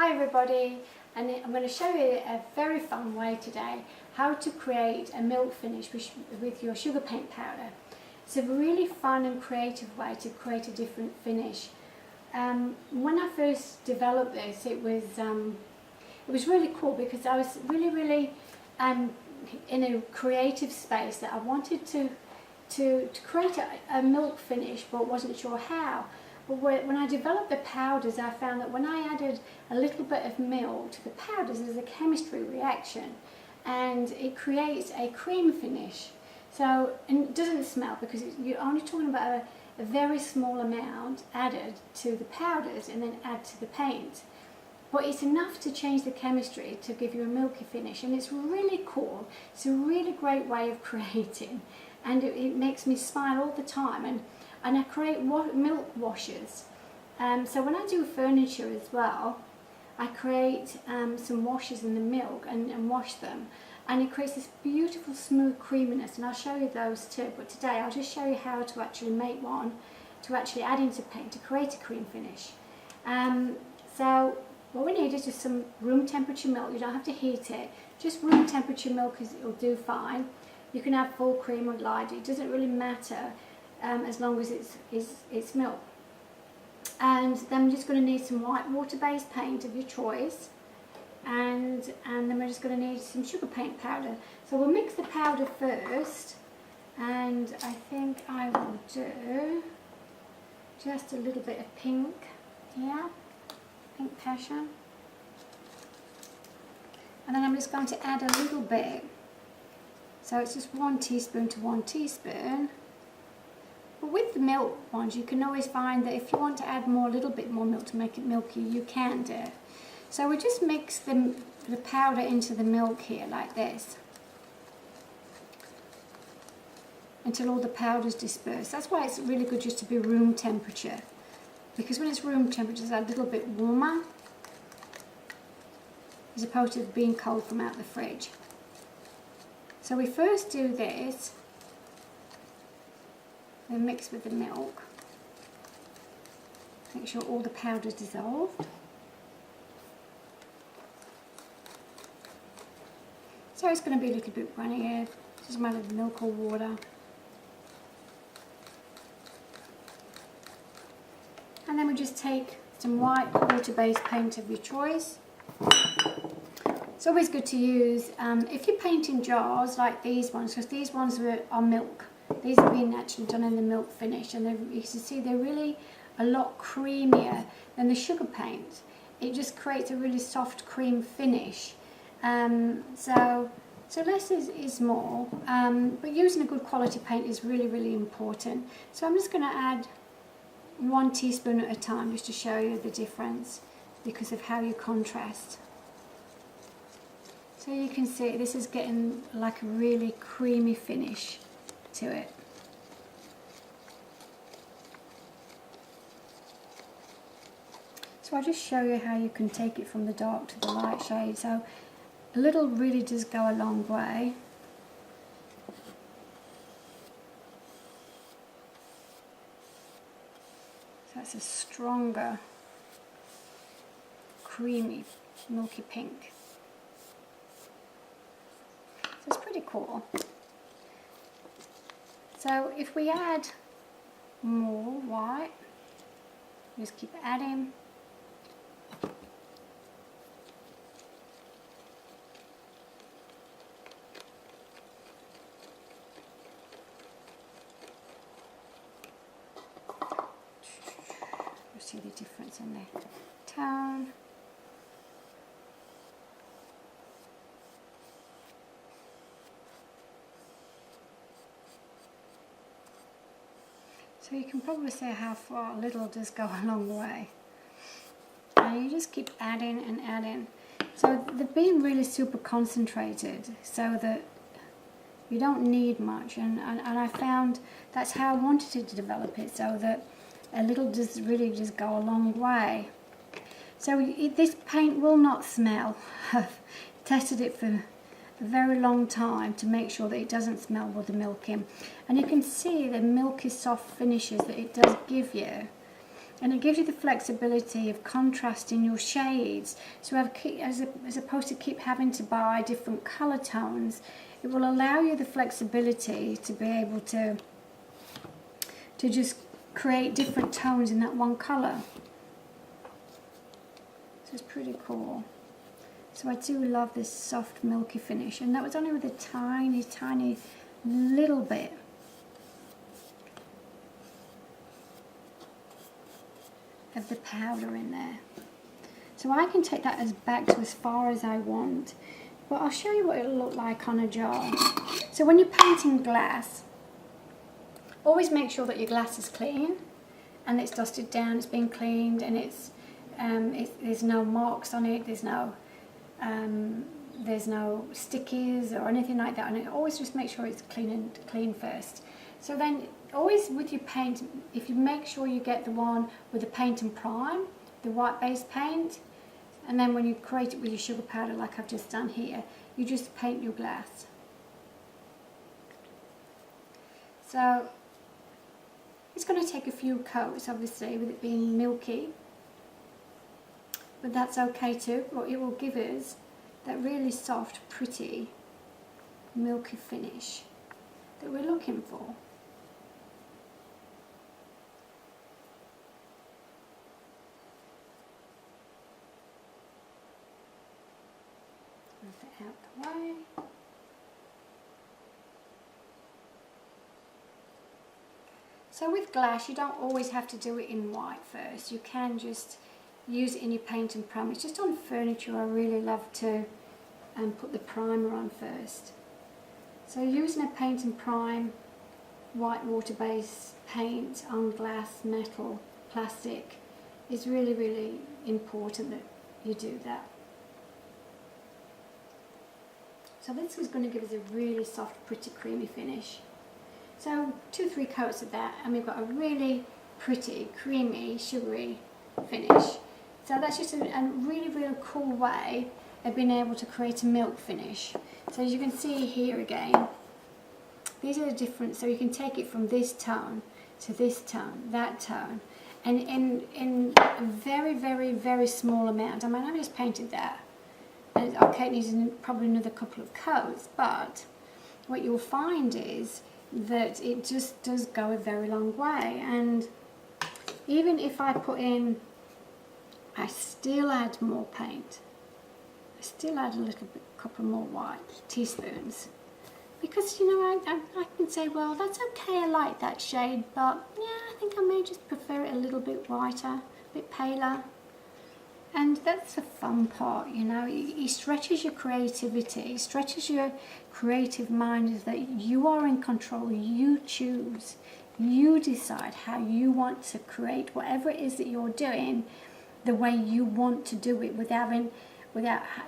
Hi everybody, and I'm going to show you a very fun way today how to create a milk finish with your sugar paint powder. It's a really fun and creative way to create a different finish. When I first developed this, it was really cool because I was really in a creative space that I wanted to create a milk finish, but wasn't sure how. But when I developed the powders, I found that when I added a little bit of milk to the powders, there's a chemistry reaction and it creates a cream finish. So, and it doesn't smell because you're only talking about a very small amount added to the powders and then add to the paint. But it's enough to change the chemistry to give you a milky finish, and it's really cool. It's a really great way of creating, and it makes me smile all the time. And I create milk washes. So when I do furniture as well, I create some washes in the milk and wash them, and it creates this beautiful smooth creaminess, and I'll show you those too. But today I'll just show you how to actually make one, to actually add into paint to create a cream finish. So what we need is just some room temperature milk. You don't have to heat it, just room temperature milk will do fine. You can have full cream or light, it doesn't really matter. As long as it's milk. And then we're just going to need some white water-based paint of your choice, and then we're just going to need some sugar paint powder. So we'll mix the powder first, and I think I will do just a little bit of pink here, pink passion, and then I'm just going to add a little bit. So it's just 1 teaspoon to 1 teaspoon. But with the milk ones, you can always find that if you want to add a little bit more milk to make it milky, you can do. So we just mix the powder into the milk here like this until all the powder's dispersed. That's why it's really good just to be room temperature, because when it's room temperature, it's a little bit warmer as opposed to being cold from out the fridge. So we first do this. Then mix with the milk. Make sure all the powder's dissolved. So it's going to be a little bit runnier. It doesn't matter if milk or water. And then we just take some white water-based paint of your choice. It's always good to use, if you paint in jars like these ones, because these ones are milk. These have been actually done in the milk finish, and you can see they're really a lot creamier than the sugar paint. It just creates a really soft cream finish. So less is more, but using a good quality paint is really important. So I'm just going to add 1 teaspoon at a time just to show you the difference because of how you contrast. So you can see this is getting like a really creamy finish to it. So I'll just show you how you can take it from the dark to the light shade. So a little really does go a long way. So it's a stronger, creamy, milky pink. So it's pretty cool. So if we add more white, just keep adding. You see the difference in the tone. So you can probably see how far a little does go a long way. And you just keep adding and adding. So they're being really super concentrated so that you don't need much. And I found that's how I wanted to develop it, so that a little does really just go a long way. So this paint will not smell. I've tested it for a very long time to make sure that it doesn't smell with the milk in. And you can see the milky soft finishes that it does give you. and it gives you the flexibility of contrasting your shades. So as opposed to keep having to buy different colour tones, it will allow you the flexibility to be able to just create different tones in that one colour. So it's pretty cool. So I do love this soft milky finish, and that was only with a tiny, tiny little bit. Of the powder in there. So I can take that back to as far as I want, but I'll show you what it'll look like on a jar. So when you're painting glass, always make sure that your glass is clean and it's dusted down, it's been cleaned, and there's no marks on it, there's no stickies or anything like that, and always just make sure it's clean first. So then always with your paint, if you make sure you get the one with the paint and prime, the white base paint, and then when you create it with your sugar powder like I've just done here, you just paint your glass. So it's going to take a few coats, obviously, with it being milky, but that's okay too. But it will give us that really soft, pretty, milky finish that we're looking for. Move it out the way. So with glass, you don't always have to do it in white first. You can just use it in your paint and prime. It's just on furniture I really love to put the primer on first. So using a paint and prime white water-based paint on glass, metal, plastic is really, really important that you do that. So this is going to give us a really soft, pretty, creamy finish. So 2-3 coats of that, and we've got a really pretty, creamy, sugary finish. So that's just a really, really cool way of being able to create a milk finish. So as you can see here again, these are the different, so you can take it from this tone to this tone, that tone, and in a very, very, very small amount. I mean, I just painted that. And okay, it needs probably another couple of coats, but what you'll find is that it just does go a very long way. And even if I put in, I still add more paint. I still add a little bit, couple more white teaspoons, because you know I can say, well, that's okay, I like that shade, but yeah, I think I may just prefer it a little bit whiter, a bit paler. And that's the fun part, you know. It stretches your creativity, it stretches your creative mind, is that you are in control, you choose, you decide how you want to create whatever it is that you're doing, the way you want to do it, without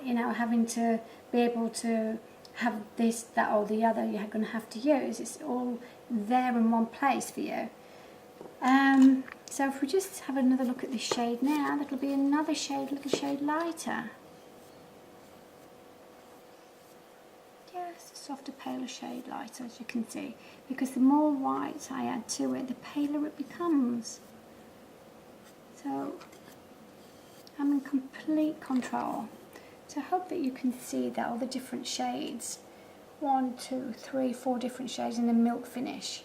you know, having to be able to have this, that or the other you're going to have to use. It's all there in one place for you. So if we just have another look at this shade now, that'll be another shade, a little shade lighter. Yes, a softer, paler shade lighter, as you can see, because the more white I add to it, the paler it becomes. So I'm in complete control. So I hope that you can see that all the different shades, 1, 2, 3, 4 different shades in the milk finish.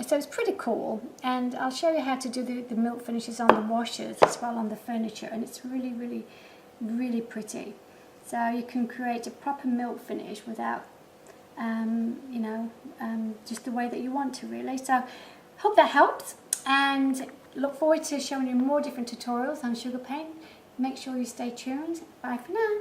So it's pretty cool, and I'll show you how to do the milk finishes on the washers as well on the furniture, and it's really, really, really pretty. So you can create a proper milk finish without, you know, just the way that you want to, really. So hope that helps, and look forward to showing you more different tutorials on sugar paint. Make sure you stay tuned. Bye for now.